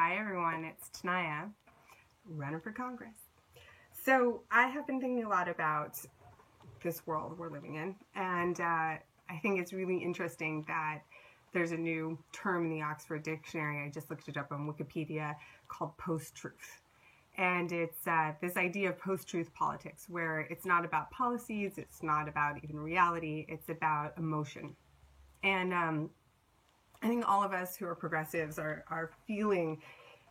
Hi everyone, it's Tanaya, running for Congress. So I have been thinking a lot about this world we're living in, and I think it's really interesting that there's a new term in the Oxford Dictionary, I just looked it up on Wikipedia, called post-truth. And it's this idea of post-truth politics, where it's not about policies, it's not about even reality, it's about emotion. And I think all of us who are progressives are feeling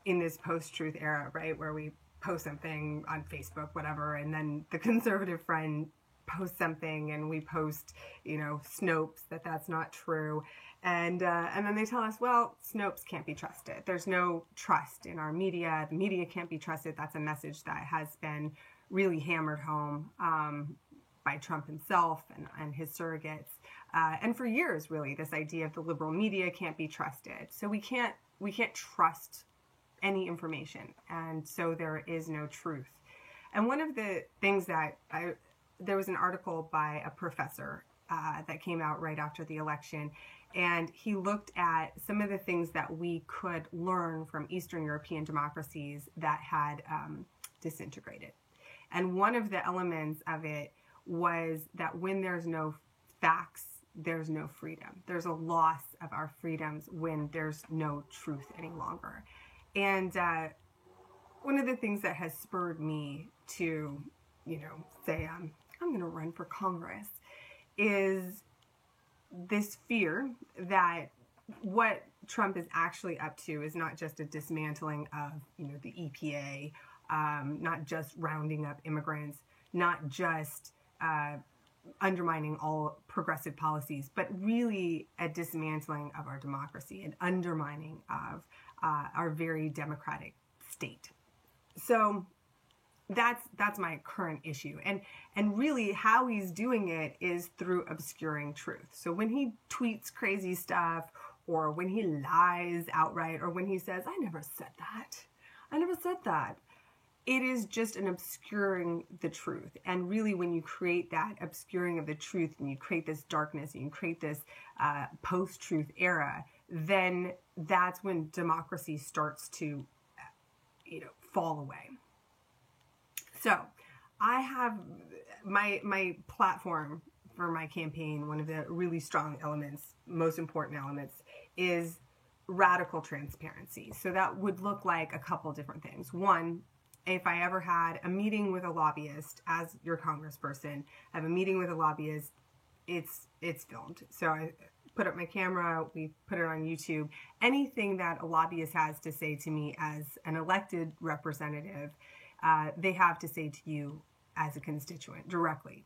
in this post-truth era, right, where we post something on Facebook, whatever, and then the conservative friend posts something and we post, Snopes, that's not true. And then they tell us, well, Snopes can't be trusted. There's no trust in our media. The media can't be trusted. That's a message that has been really hammered home by Trump himself and his surrogates. And for years, really, this idea of the liberal media can't be trusted. So we can't trust any information. And so there is no truth. And one of the things that there was an article by a professor that came out right after the election, and he looked at some of the things that we could learn from Eastern European democracies that had disintegrated. And one of the elements of it was that when there's no facts, there's no freedom. There's a loss of our freedoms when there's no truth any longer. And one of the things that has spurred me to, say I'm going to run for Congress is this fear that what Trump is actually up to is not just a dismantling of, the EPA, not just rounding up immigrants, not just undermining all progressive policies, but really a dismantling of our democracy, an undermining of our very democratic state. So that's my current issue. And really how he's doing it is through obscuring truth. So when he tweets crazy stuff, or when he lies outright, or when he says, I never said that, it is just an obscuring the truth. And really when you create that obscuring of the truth, and you create this darkness, and you create this post-truth era, then that's when democracy starts to, fall away. So I have my platform for my campaign. One of the really strong elements, most important elements, is radical transparency. So that would look like a couple different things. One, if I ever had a meeting with a lobbyist as your congressperson, I have a meeting with a lobbyist, it's filmed. So I put up my camera, we put it on YouTube. Anything that a lobbyist has to say to me as an elected representative, they have to say to you as a constituent directly.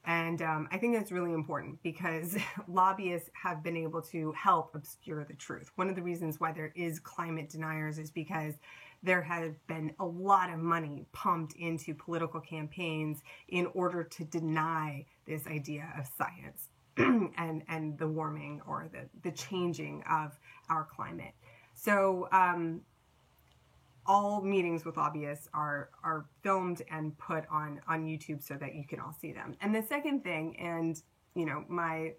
And I think that's really important because lobbyists have been able to help obscure the truth. One of the reasons why there is climate deniers is because there has been a lot of money pumped into political campaigns in order to deny this idea of science and the warming or the changing of our climate. So all meetings with lobbyists are filmed and put on YouTube so that you can all see them. And the second thing, and my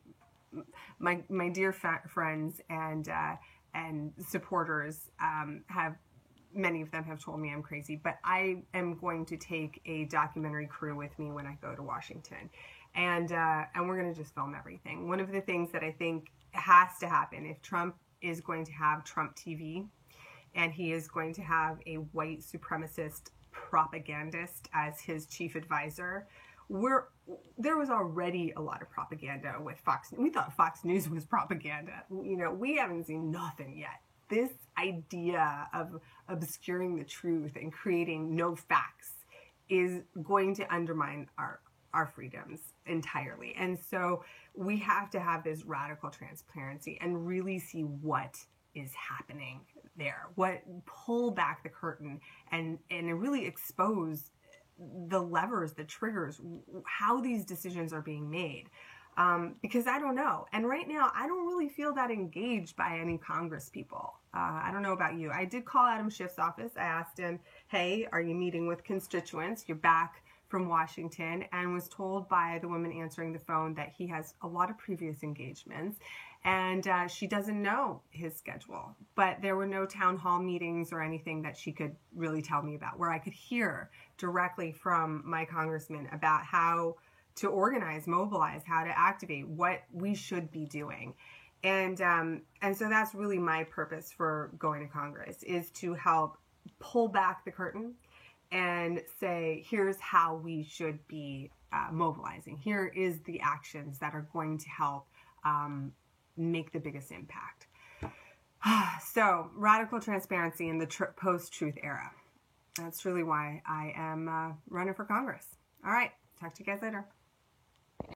dear friends and supporters many of them have told me I'm crazy, but I am going to take a documentary crew with me when I go to Washington, and we're going to just film everything. One of the things that I think has to happen if Trump is going to have Trump TV, and he is going to have a white supremacist propagandist as his chief advisor, there was already a lot of propaganda with Fox. We thought Fox News was propaganda. We haven't seen nothing yet. This idea of obscuring the truth and creating no facts is going to undermine our freedoms entirely. And so we have to have this radical transparency and really see what is happening there. Pull back the curtain and really expose the levers, the triggers, how these decisions are being made. Because I don't know. And right now, I don't really feel that engaged by any Congress people. I don't know about you. I did call Adam Schiff's office. I asked him, hey, are you meeting with constituents? You're back from Washington, and was told by the woman answering the phone that he has a lot of previous engagements And she doesn't know his schedule, but there were no town hall meetings or anything that she could really tell me about where I could hear directly from my congressman about how to organize, mobilize, how to activate, what we should be doing. And so that's really my purpose for going to Congress, is to help pull back the curtain and say, here's how we should be mobilizing. Here is the actions that are going to help make the biggest impact. So, radical transparency in the post-truth era. That's really why I am running for Congress. All right, talk to you guys later.